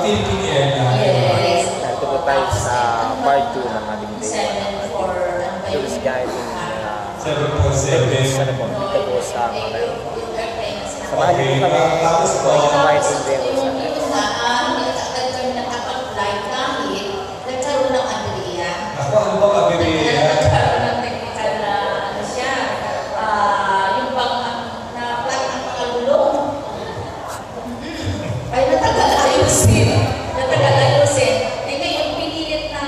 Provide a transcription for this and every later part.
Philippine Airlines. Yes. Ito po tayo sa part 2 ng ating day 1 tourist guiding 747. po. Dito po sa Malayo. Samahan niyo po kami. Tapos po, Kumain din din po sa Hindi kami nakapag-flight kahit nagkaroon ng Andrea. ako ano ba kabiriya? Nagkaroon ng technical na ano siya. Yung bang na-flight ang pagkalulong. Ay natagal ayusin. Natagal ayusin. Eh ngayon pinilit na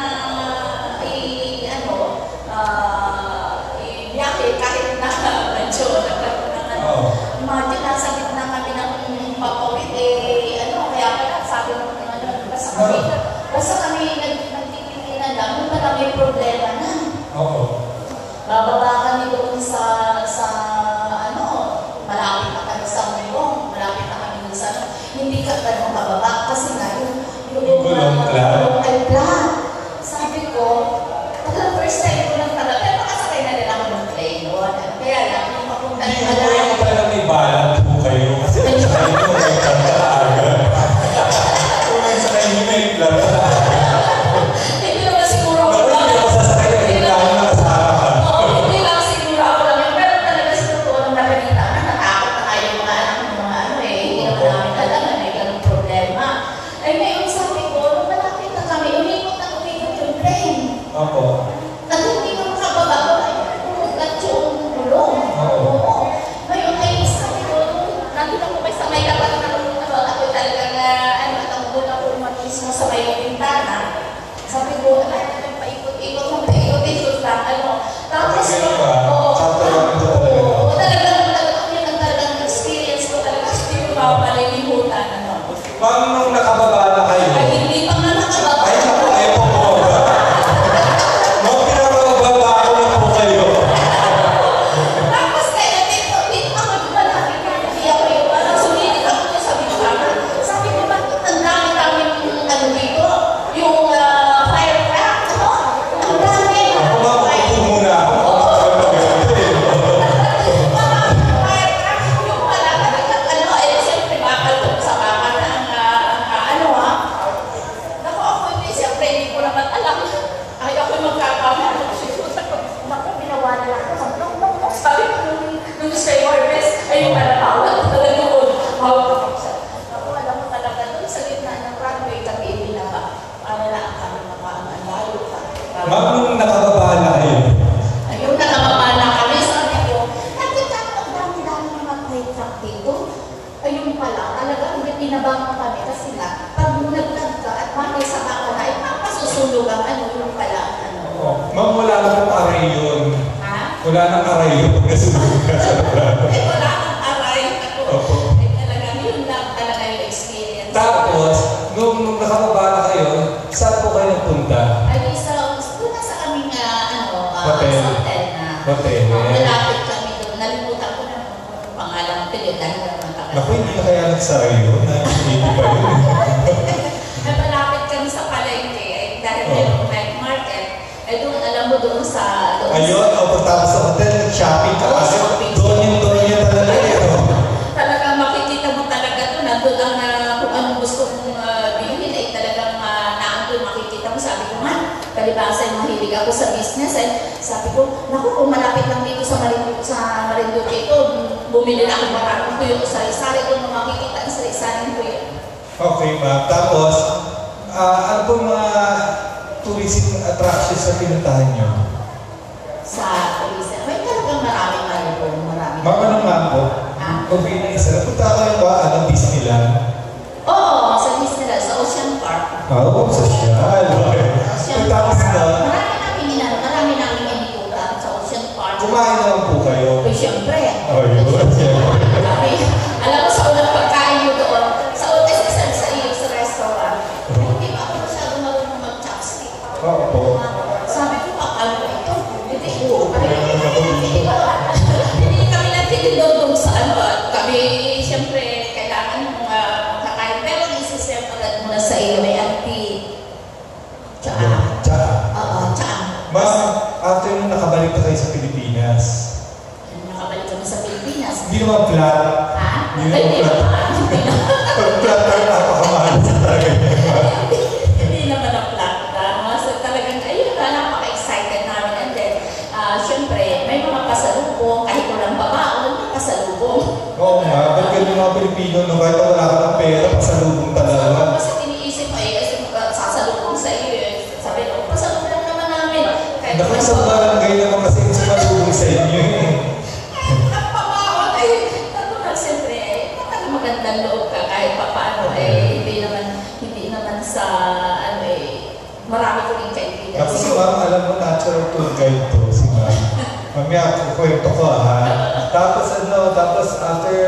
i-biyahe kahit na medyo nagkaroon ng ano. Imagine, nasa gitna kami ng papawid, kaya pala, sabi mo, basta kami nagtitinginan lang, nung na may problema na. Oo. Bababa kami doon sa malapit na kami sa Muyong, malapit na kami doon sa hindi ka pa nung bababa, kasi nga yung ay flat. Sabi ko, talagang first time ko lang talaga, pero makasakay na rin ako ng plane doon. Kaya lang, yung papunta Hindi ng mo Malayo. yung talagang may balat po kayo. Kasi sa kayo may pagkaaga. Kung may sa kayo may flat. Hindi naman siguro ako Bakit hindi ako sasakay na kailangan na kasama ka? Oo, hindi lang siguro ako lang yun. Pero talaga sa totoo nang nakalita na natakot na kayo mga anak ng mga hindi naman namin alam na may ganung problema. Ay ngayon sabi ko, nung malapit na kami, umikot yung plane. Opo. At hindi ko makababa ko ay umugat yung gulong. Oo. Ngayon ay sabi ko, nandun ako may sa may tapat na ako talagang natanggon ako mismo sa may bintana. Sabi ko, paikot-ikot lang, Tapos, oo, talagang experience ko talaga, hindi ko mapalilimutan, Paano nung nakababa na kayo? Ay, hindi pa nga nakababa. Ay, naku, ayaw po bumaba. Mga pinabababa ako na po kayo. Tapos kaya dito ako malapit na hindi ako yung parang sumilit ako dito sa bintana. Sabi ko, bakit ang dami-daming dito? Yung firecraft, Ang dami. Ako ba, makupo muna ako. Firecraft, yung pala, siyempre bakal doon sa bakal na Naku, ako hindi, siyempre hindi ko naman alam. Ay, ako magkakamala. Naku, binawa na lang ako. Sabi ko nung stewardess, ayun pala, tawag talaga yun. Naku, alam mo talaga doon sa gitna ng runway, kami ibinaba. Para lang kami makakalayo pa. Ma'am, nung nakababa na kayo, Ayun, nakababa na kami. Sabi ko, nakita ko ang dami-dami mga flight truck dito. Ayun pala, talaga, hindi pinabangon kami kasi nga, pag naglag ka at mamay sa baka na, ay papasusulog ang yung pala, ma'am, wala na pong aray yun. Ha? Wala nang aray yun. Nasunog ka sa Ay, wala akong aray. Opo. Ay, talaga, yun lang talaga yung experience. Tapos, nung nakababa na kayo, saan po kayo nagpunta? Ay, doon na sa aming, Hotel. sa hotel na. Hotel. Malapit kami doon. Nalimutan ko na kung pangalan ko yun dahil naman tagal. Naku, hindi na kaya nagsara yun. Hindi pa yun. Ay, malapit kami sa palengke. Ay, dahil mayroong night market. Ay, doon, alam mo doon sa... Ayun, tapos sa hotel, nag-shopping ka kasi doon yun talaga yun. Talagang makikita mo talaga doon. Nandun ang kung anong gusto mong bilhin ay talagang naandun makikita mo. Sabi ko nga, palibasa mahilig ako sa business. Ay, sabi ko, naku, kung malapit lang dito sa Marinduque ito, bumili na ako maraming tuyo sa sari-sari doon makikita ang sari-sari ko yun. Okay, ma'am. Tapos, ano po mga tourism attractions na pinuntahan nyo? Sa tourism. May talagang marami. Ma'am, ano nga po? Ha? Kung pinag-isa, napunta kayo ba? Disneyland? Oo, sa Disneyland, sa Ocean Park. Oo, social. Ocean Tapos Park. na, Marami namin inikutan sa Ocean Park. kumain naman po kayo. Ay, siyempre. Ayun. Marami. Alam mo, sa unang pagkain nyo doon, sa restaurant, hindi pa ako masyado marunong mag-chopstick. Opo. Sabi ko, ano ba ito? Hindi kami nagtitindodong sa kami, siyempre, kailangan makakain. Pero isi-serve agad muna sa iyo, may Tsaa. Tsaa. Ma'am, after nung nakabalik na kayo sa Pilipinas, Nakabalik kami sa Pilipinas. hindi naman flat. Ha? Hindi naman flat. Pag flat tayo, napakamahal sa talaga. pasalubong talaga. Kasi iniisip mo sasalubong sa iyo eh. Sabi ko, pasalubong lang naman namin. Kahit Naku, sa barangay naman kasi sumalubong sa inyo eh. Nagpamahon ay, siyempre, magandang loob ka kahit papaano hindi naman sa, marami ko rin kaibigan. Tapos si ma'am, alam mo, natural tour guide to, si ma'am. Mamaya, kwento ko ha. Tapos after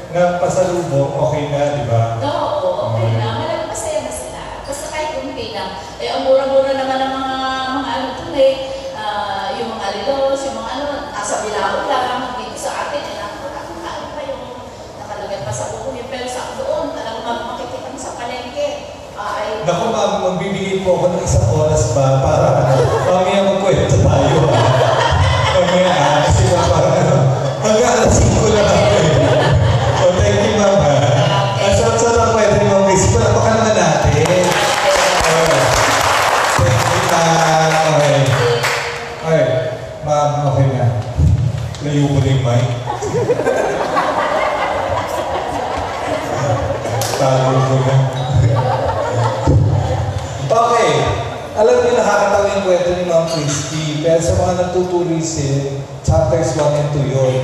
ng pasalubong, okay na, di ba? Oo, okay na. Masaya na sila. Basta kahit kunti lang. Ang mura-mura naman ng mga yung mga relos, yung mga nasa bilao lang, dito sa atin, nakakain pa yung nakalagay pa sa buko niya. Pero sa doon, talagang makikita mo sa palengke. Naku ma'am, magbibigay po ako ng isang oras ba para mamaya magkwento tayo. Mamaya kasi parang hanggang alas 5 lang ako eh. So thank you ma'am ha. Ang sarap-sarap kwento ni Ma'am Chris. Palapakan naman natin. Thank you ma'am. Okay. Ma'am, okay na. Layo mo na yung mic. Tago ko na. Okay. Alam niyo, nakakatawa yung kwento ni Ma'am Christy. Pero sa mga nagtutulisin, chapters 1 and 2 yun.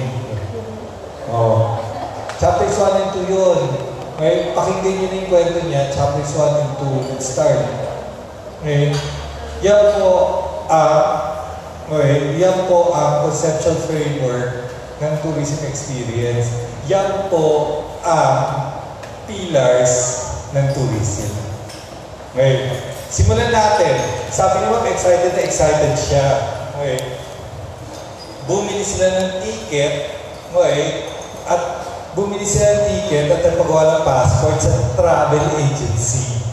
Oh. Chapters 1 and 2 yun. Okay, pakinggan niyo na yung kwento niya, chapters 1 and 2. Let's start. Okay. Yan po ang conceptual framework ng tourism experience. Yan po ang pillars ng tourism. Okay. Simulan natin. Sabi ni Ma'am, excited na excited siya. Okay. Bumili sila ng ticket. Okay. At bumili sila ng ticket at nagpagawa ng passport sa travel agency.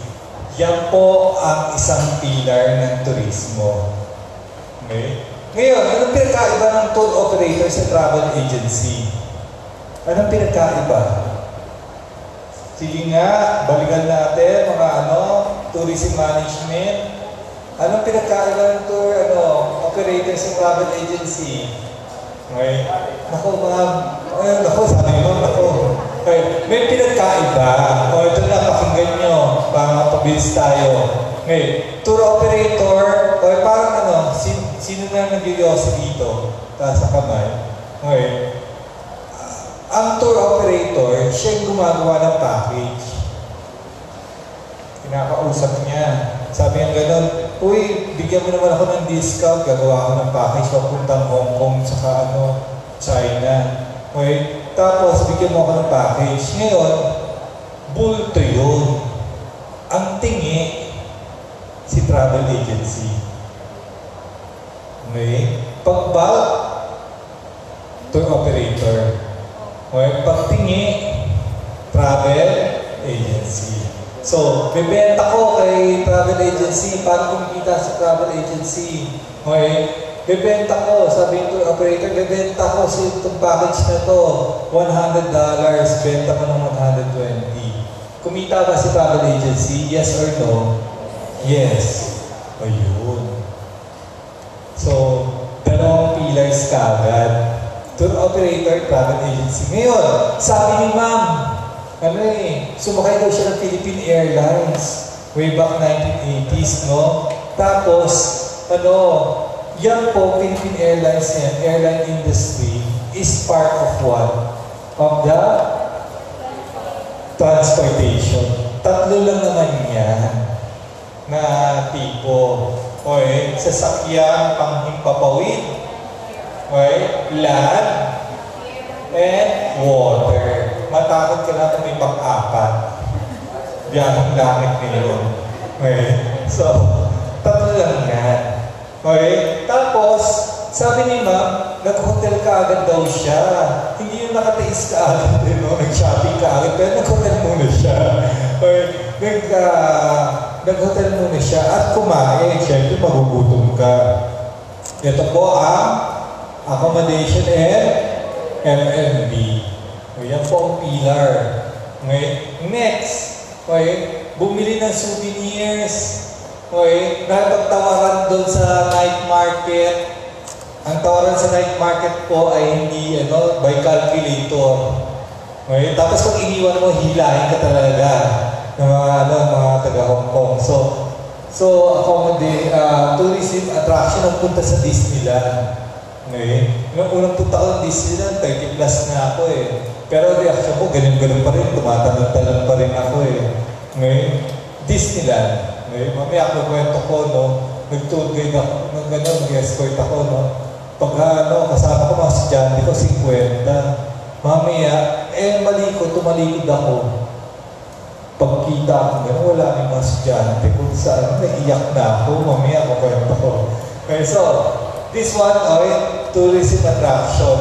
Yan po ang isang pillar ng turismo. Okay. Ngayon, anong pinagkaiba ng tour operator sa travel agency? Anong pinagkaiba? Sige nga, balikan natin mga tourism management. Anong pinagkaiba ng tour operator sa travel agency? Okay. Naku ma'am, sabi mo, okay. May pinagkaiba. O ito na, pakinggan nyo para mapabilis tayo. Okay. Tour operator, o parang sino na nagyoyosi dito? Taas sa kamay. Okay. Ang tour operator, siya yung gumagawa ng package. Pinakausap niya. Sabi niya gano'n, uy, bigyan mo naman ako ng discount, gagawa ako ng package, papuntang Hong Kong, saka China. Okay? Tapos, bigyan mo ako ng package. Ngayon, bulto yun. Ang tingi, si travel agency. Okay? Pag-bulk, tour operator. Okay? Pag-tingi, travel agency. So, bebenta ko kay travel agency. Paano kumikita sa travel agency? Okay? Bebenta ko, sabi ng tour operator, bebenta ko sa itong package na to, $100, benta ko ng 120. Kumita ba si travel agency? Yes or no? Yes. Ayun. So, dalawang pillars kagad. Tour operator, travel agency. Ngayon, sabi ni ma'am, sumakay daw siya ng Philippine Airlines way back 1980s, no? Tapos, yan po, Philippine Airlines yan, airline industry is part of what? Of the transportation. Tatlo lang naman yan na tipo. Okay, sasakyan, panghimpapawid, okay, land, and water. Matakot ka na kung may pang-apat. Diyan ang langit ngayon. Okay, so, tatlo lang yan. Okay? Tapos, sabi ni ma'am, nag-hotel ka agad daw siya. Hindi yung nakatiis ka agad, nag-shopping ka agad, pero nag-hotel muna siya. Okay? Nag-hotel muna siya at kumain. Siyempre, magugutom ka. Ito po ang accommodation and F&B. Yan po ang pillar. Okay? Next, okay? Bumili ng souvenirs. Okay, napagtawaran doon sa night market. Ang tawaran sa night market po ay hindi, by calculator. Okay? Tapos kung iniwan mo, hilahin ka talaga ng mga taga Hong Kong. So tourism attraction ang punta sa Disneyland. Okay? Nung unang punta ko ng Disneyland, 30 plus na ako eh. Pero reaction ko, ganun pa rin, tumatalon-talon pa rin ako eh. Okay? Disneyland. Okay? Mamaya ako kwento ko, no? Nag-tour guide ako, nag-escort ako, no? Pag kasama ko mga estudyante ko, 50. Mamaya, tumalikod ako. Pagkita ako, gano'n, wala nang mga estudyante. Kung saan, naiiyak na ako, mamaya ako kwento ko. Okay, so, this one, tourism attraction.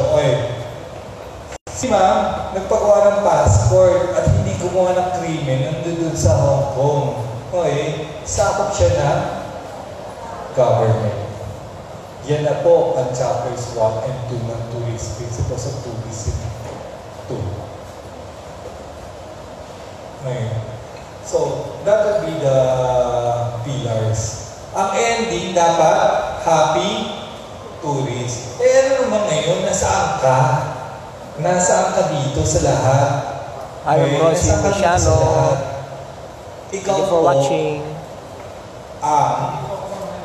Si ma'am, nagpagawa ng passport at hindi gumawa ng krimen nandun sa Hong Kong. Sakop siya na government. Yan na po ang chapters 1 and 2 ng tourist principles of tourism 2. So, that would be the pillars. Ang ending dapat happy tourist. Ano naman ngayon? Nasaan ka? Nasaan ka dito sa lahat? I'm Rosie Luciano. Ikaw Thank you for watching. Ang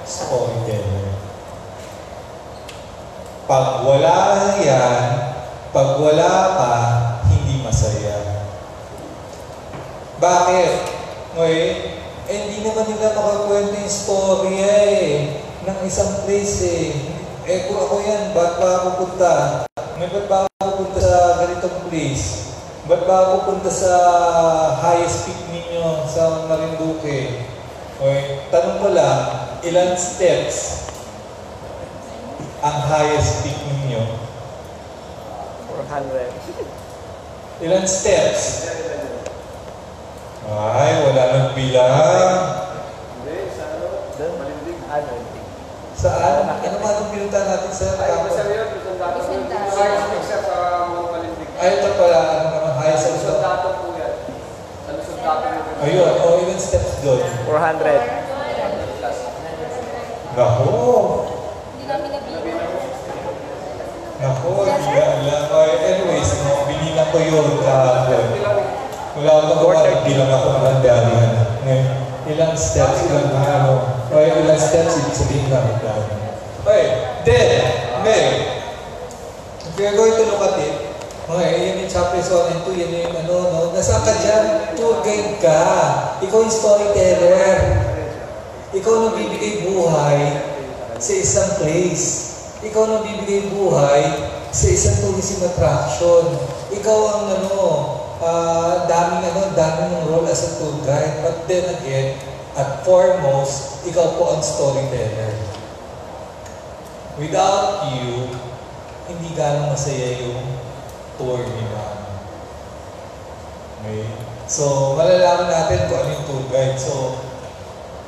storyteller. Pag wala yan, pag wala ka, hindi masaya. Bakit? Hindi naman nila makakwento yung storya ng isang place kung ako yan, ba't ba ako punta? Ba't ba ako punta sa ganitong place? Ba't ba ako punta sa highest peak ninyo sa Marinduque? Tanong ko lang, ilan steps ang highest peak ninyo? 400. Ilan steps? Ay, wala nang bilang. Hindi, sa Malindig. Malindig. Saan? Ano man ang pinunta natin sa Ay, sa yun, Lusundato. Sa Malindig. Ay, ito pala, highest Sa steps. Lusundato po yan. Sa Lusundato yun. Ayun, ilan steps doon? 400. Naku! Hindi namin nabilang. Naku, hindi ka alam. Anyways, binilang ko yun kahapon. Wala ako nagawa, bilang ako ng handaan. Ilang steps, ilang ilang steps, ibig sabihin namin lang. Then, if you're going to look at it, yan yung chapters 1 and 2, yan yung nasaan ka dyan? Tour guide ka. Ikaw yung storyteller. Ikaw nang bibigay buhay sa isang place. Ikaw nang bibigay buhay sa isang tourism attraction. Ikaw ang daming role as a tour guide. But then again, at foremost, ikaw po ang storyteller. Without you, hindi ganong masaya yung tour ni ma'am. Okay? So, malalaman natin kung ano yung tour guide. So,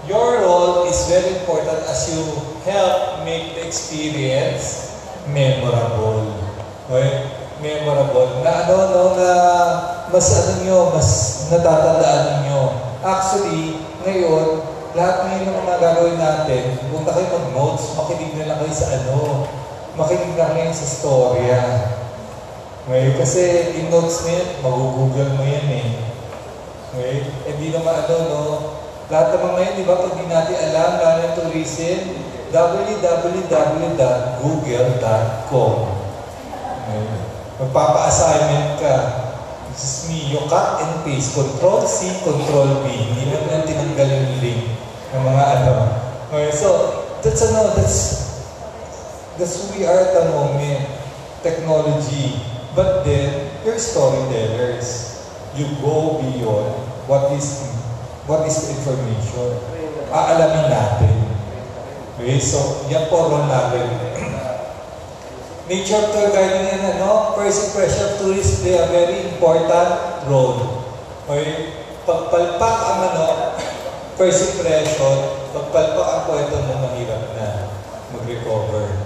your role is very important as you help make the experience memorable. Okay? Memorable. Na mas natatandaan ninyo. Actually, ngayon, lahat ngayon ng mga gagawin natin, punta kayo mag-notes, makinig na lang kayo sa makinig na kayo sa storya. Ngayon, kasi in notes mo yan, mag-google mo yan Okay? Hindi naman lahat naman ngayon, di ba, pag di natin alam, lalo yung tourism, www.google.com. Magpapa-assignment ka. This is me, you cut and paste, Control-C, Control-V. Hindi naman tinanggal yung link ng mga Okay, so, that's who we are at the moment. Technology. But then, you're storytellers. You go beyond what is the information. Aalamin natin. Okay, so, yan po role natin. Nature of tour guiding yan, first impression of tourists play a very important role. Okay? Pagpalpak ang first impression, pagpalpak ang kwento mo, mahirap na mag-recover.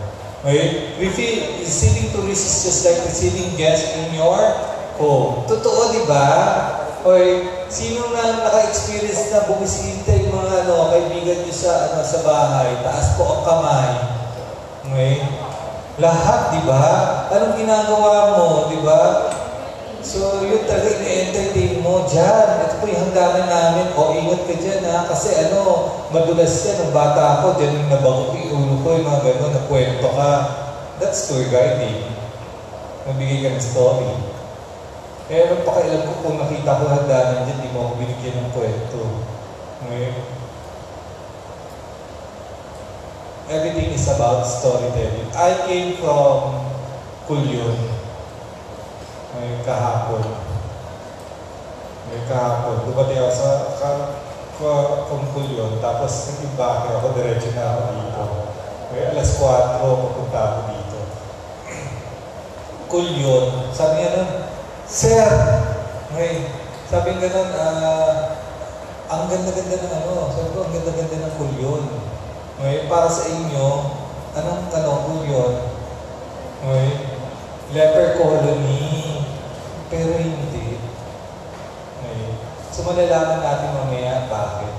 Okay? Receiving tourists is just like receiving guests in your home. Totoo, di ba? Okay? Sino na naka-experience na bumisita yung mga kaibigan nyo sa bahay? Taas po ang kamay. Okay? Lahat, di ba? Anong ginagawa mo, di ba? So, yun talaga i-entertain mo dyan. Ito po yung hangganan namin. O, ingat ka dyan ha. Kasi madulas yan. Ang bata ako, dyan yung nabagok yung ulo ko, yung mga gano'n, nakwento ka. That's tour guiding. Magbigay ka ng story. Pero pakialam ko kung nakita ko hangganan dyan, di mo ako binigyan ng kwento. Okay? Everything is about storytelling. I came from Kulyon. Kahapon. Dumating ako sa Kulyon, tapos nag-ibake ako, diretso na ako dito. Alas 4, papunta ako dito. Kulyon, sabi niya nun, Sir! Sabi nga nun, ang ganda-ganda ng sabi ko, ang ganda-ganda ng Kulyon. Para sa inyo, anong Kulyon? Leper colony. Pero hindi. So malalaman natin mamaya bakit.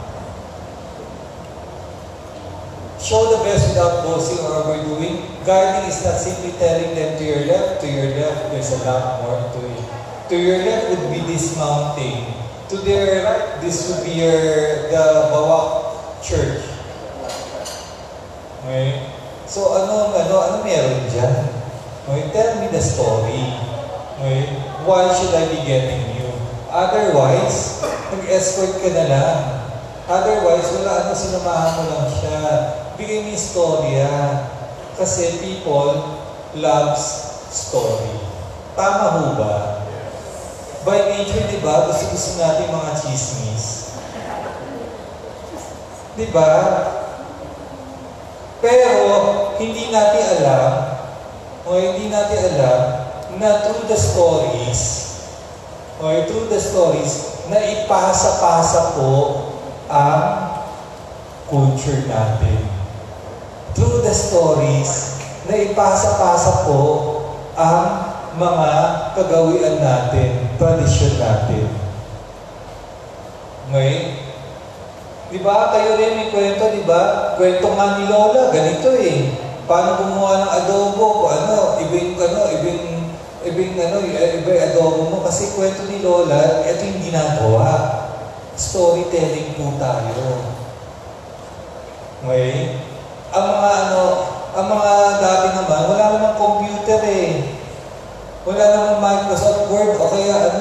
Show the best without boasting or overdoing. Guiding is not simply telling them to your left, there's a lot more to it. To your left would be this mountain. To their right, this would be the Bawak Church. Okay? So ano meron dyan? Okay? Tell me the story. Okay? Why should I be getting you? Otherwise, nag-escort ka na lang. Otherwise, wala sinamahan mo lang siya. Bigay mo yung storya. Kasi people loves story. Tama ho ba? By nature, di ba? Gusto natin mga chismis. Di ba? Pero, hindi natin alam na through the stories, na ipasa-pasa po ang culture natin. Through the stories, na ipasa-pasa po ang mga kagawian natin, tradisyon natin. Okay? Diba? Kayo rin may kwento, diba? Kwento nga ni Lola, ganito eh. Paano gumawa ng adobo? Iba adobo mo. Kasi kwento ni Lola, ito yung ginagawa. Storytelling po tayo. Okay? Ang mga dati naman, wala namang computer eh. Wala namang Microsoft Word o kaya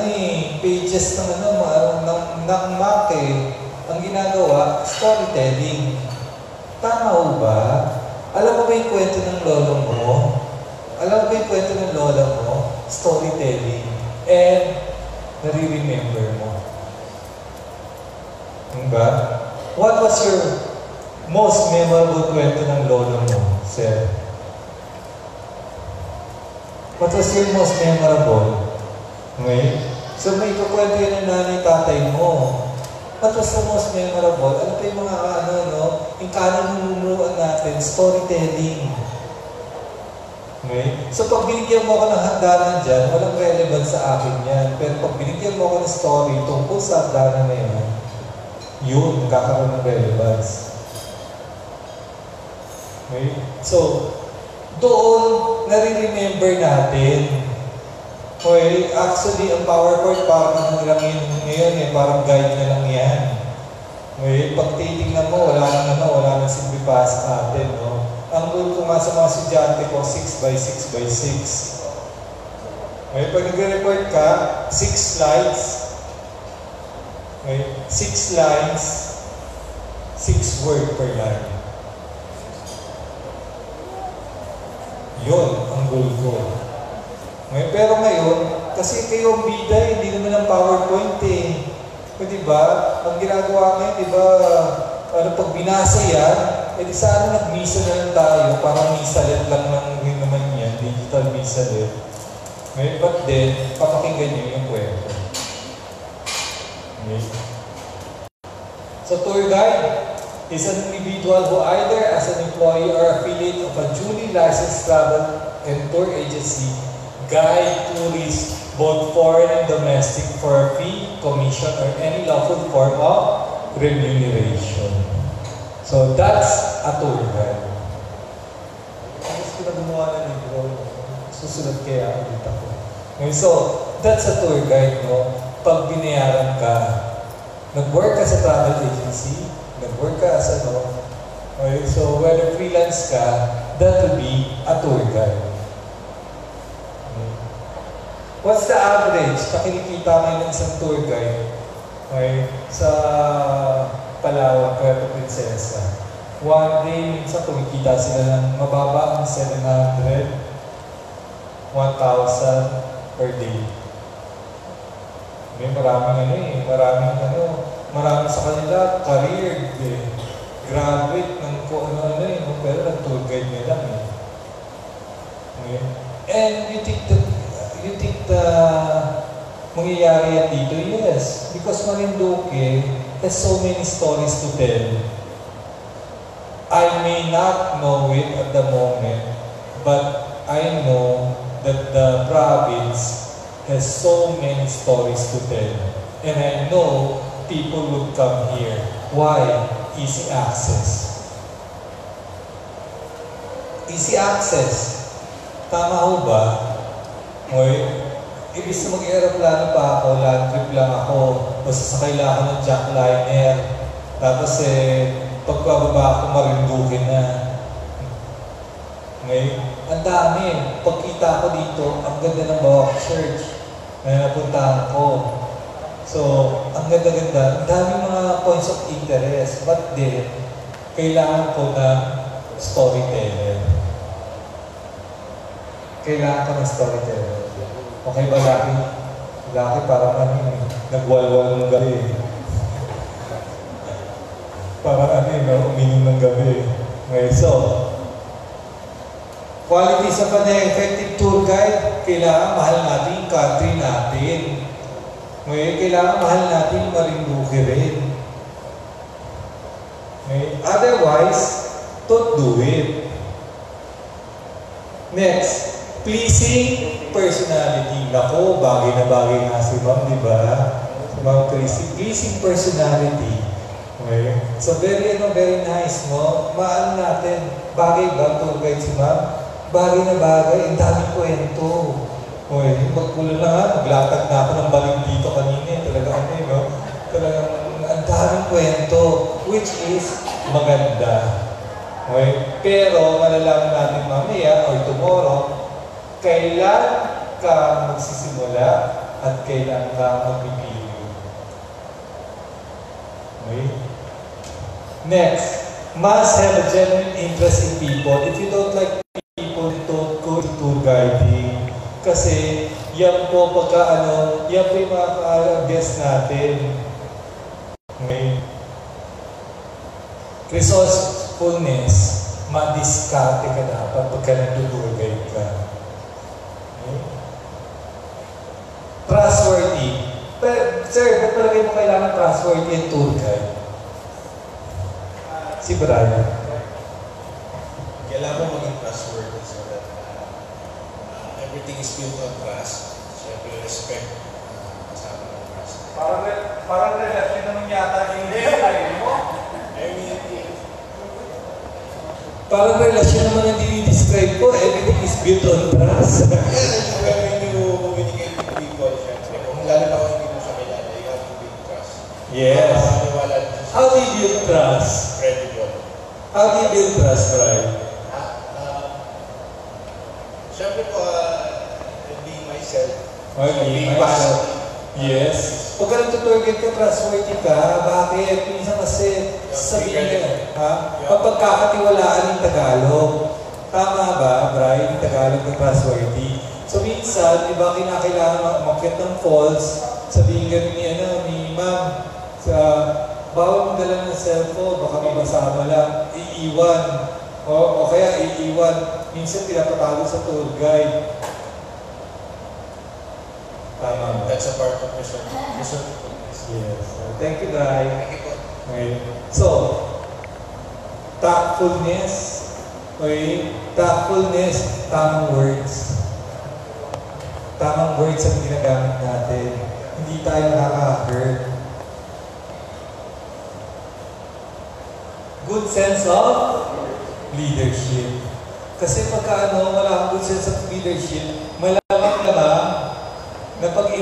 pages ng Mac eh. Ang ginagawa, storytelling. Tama ho ba? Alam mo ba yung kwento ng lolo mo? Storytelling. And, nare-remember mo. Diba? What was your most memorable kwento ng lolo mo, sir? What was your most memorable? Okay? So, may ikukwento yun ng nanay, tatay mo. What was the most memorable? Ano pa yung mga yung kanang natin, storytelling. Okay? So pag binigyan mo ako ng hagdanan dyan, walang relevance sa akin yan. Pero pag binigyan mo ako ng story tungkol sa hagdanan na yan, yun, kakaroon ng relevance. Okay? So, doon, nare-remember natin. Okay, actually, ang PowerPoint parang lang yun ngayon parang guide na lang yan. Okay, pag titignan mo, wala nang silbi pa sa atin, no? Ang rule ko nga sa mga estudyante ko, 6x6x6. Okay, pag nag-report ka, 6 slides. Okay, 6 lines, 6 words per line. Yun ang goal ko. Okay, pero ngayon, kasi kayo ang bida, hindi naman ang PowerPoint eh. O diba, ang ginagawa ngayon, diba, pag binasa yan, di sana nag-misa na lang tayo, parang misalet lang naman yan, digital misalet. Okay, but then, papakinggan nyo yung kwento. Okay. So, tour guide is an individual who either as an employee or affiliate of a duly licensed travel and tour agency guide tourists, both foreign and domestic, for a fee, commission, or any lawful form of remuneration. So that's a tour guide. Tapos ko na gumawa ng libro, susunod kaya ulit ako. Okay, so that's a tour guide, no? Pag binayaran ka, nag-work ka sa travel agency, nag-work ka as ano, okay? So whether freelance ka, that will be a tour guide. Okay. What's the average na kinikita ngayon ng isang tour guide? Okay? Sa Palawan, Puerto Princesa. One day, minsan kumikita sila ng mababa ang 700, 1,000 per day. May maraming maraming sa kanila, career, graduate ng kung ano pero nag-tour guide nila. Okay? And you think mangyayari yan dito? Yes. Because Marinduque has so many stories to tell. I may not know it at the moment, but I know that the province has so many stories to tell. And I know people would come here. Why? Easy access. Easy access. Tama ho ba? Okay. Ibig na mag-aeroplano pa ako, land trip lang ako, masasakay lang ako ng jackliner. Tapos pagkababa ako, Marinduque na. Okay? Ang dami. Pagkita ko dito, ang ganda ng Bawak Church na napuntahan ko. So, ang ganda-ganda. Ang dami mga points of interest. But then, kailangan ko na storyteller. Kailangan ko ng storyteller. Okay ba, Lucky? Lucky parang nagwalwal ng gabi. Parang uminom ng gabi. Okay, so, qualities of an effective tour guide, kailangan mahal natin yung country natin. Okay, kailangan mahal natin yung Marinduque rin. Okay, otherwise, don't do it. Next, pleasing personality. Nako, bagay na bagay nga si Ma'am, di ba? Si Ma'am Chrissy. Pleasing personality. Okay? So, very nice, no? Maan natin. Bagay ba tour guide si Ma'am? Bagay na bagay. Ang daming kwento. Okay? Magkulo na nga. Maglatag na ako ng baling dito kanina. Talagang no? Talagang ang daming kwento. Which is maganda. Okay? Pero, malalaman natin mamaya or tomorrow, kailan ka magsisimula at kailan ka magpipili. Okay? Next, must have a genuine interest in people. If you don't like people, don't go to tour guiding. Kasi yan po yan po yung mga guest natin. Okay? Resourcefulness, madiskarte ka dapat pagka nag-tour guide ka. Trustworthy. Pero, sir, ba't palagay mo kailangan trustworthy and tour guide? Si Brian. Kailangan mo maging trustworthy so that everything is built on trust. Siyempre, respect kasama ng trust. Parang relasyon naman yata yung mo. I mean, parang relasyon naman ang dinidescribe ko. Everything is built on trust. when you communicate with people, siyempre, kung lalo na kung hindi mo siya kilala, you have to build trust. Yes. How do you build trust? Credible. How do you build trust, Brian? Siyempre po, being myself. Being myself. Yes. Pag ka nagtuturgid ka, trustworthy ka, bakit? Minsan kasi sabihin mapagkakatiwalaan yung Tagalog. Tama ba, Brian? Yung Tagalog na trustworthy. So minsan, iba kinakailangan umakyat ng falls, sabihin ka ni Ma'am, bawal mo dala ng cellphone, baka may masama lang, iiwan. O kaya iiwan. Minsan pinapatago sa tour guide. Tama. That's a part of resourcefulness. Yes. Thank you, Dai. Thank you po. Okay. So, tactfulness. Okay. Tactfulness, tamang words. Tamang words ang ginagamit natin. Hindi tayo nakaka-hurt. Good sense of leadership. Kasi pagka wala kang good sense of leadership, malaman ka ba na pag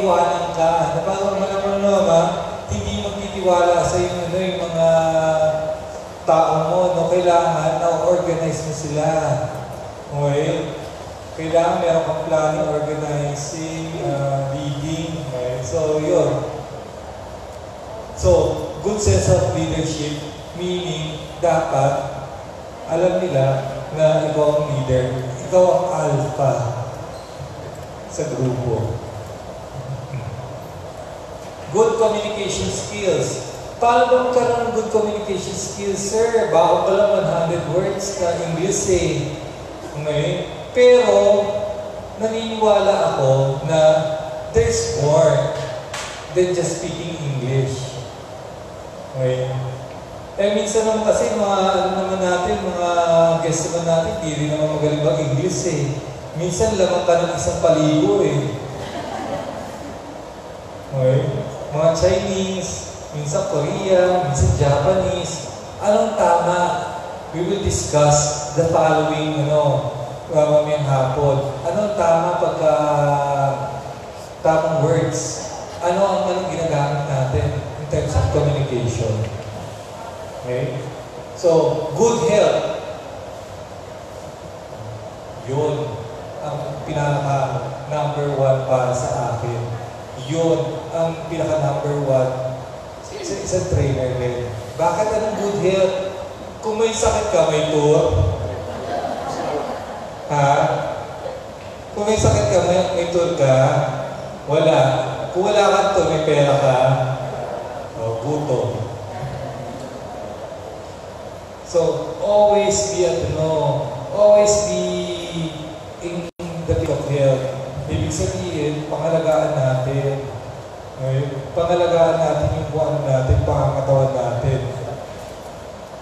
yung, ano, yung mga tao mo, no? Kailangan na-organize mo sila. Okay? Kailangan meron kang planning, organizing, leading. Okay? So, yun. So, good sense of leadership, meaning dapat alam nila na ikaw ang leader, ikaw ang alpha sa grupo. Good communication skills. Paano ba magkaroon ng good communication skills, sir? Baka pala 100 words na English eh. Okay? Pero, naniniwala ako na there's more than just speaking English. Okay? Eh, minsan naman kasi mga, ano naman natin, mga guests naman natin, di rin naman magaling mag-English eh. Minsan lamang ka ng isang paligo eh. Okay? Mga Chinese, minsan Korea, minsan Japanese. Anong tama? We will discuss the following, mamayang hapon. Anong tama pagka tamang words? Anong ginagamit natin in terms of communication? Okay? So, good health. Yun ang pinaka number 1 para sa akin. Yun ang pinaka number 1 sa isang trainer din. Bakit anong good health? Kung may sakit ka, may tour. Ha? Kung may sakit ka, may tour ka. Wala. Kung wala ka tour, may pera ka. O, gutom. So, always be in the peak of health. Ibig sabihin, pangalagaan natin. Okay? Pangalagaan natin yung buwan natin, pangangatawan natin.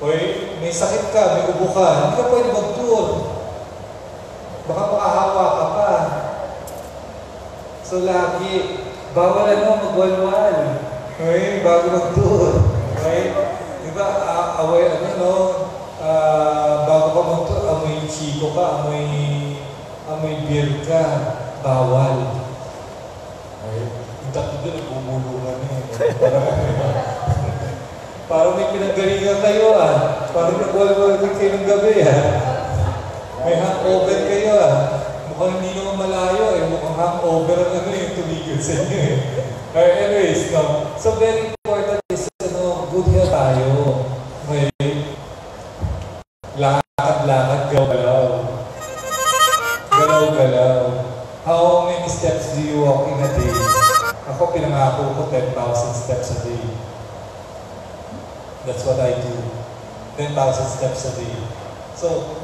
Okay? May sakit ka, may ubo ka, hindi ka pwede mag-tour. Baka makahawa ka pa. So, lagi, bawal magwalwal. Okay? Bago mag-tour. Okay? Diba, bago ka mag-tour, amoy chiko ka, amoy beer ka, bawal. Okay? Yung tatlo doon, nagmumulungan eh. Parang may pinanggalingan kayo Parang nagwalwal kayo ng gabi May hangover kayo Mukhang hindi naman malayo Mukhang hangover ang yung tumigil sa inyo Anyways, no? So very important is good health tayo. Okay? Lakad-lakad, galaw. Galaw-galaw. How many steps do you walk in a day? Ako pinangako ko 10,000 steps a day. That's what I do. 10,000 steps a day. So,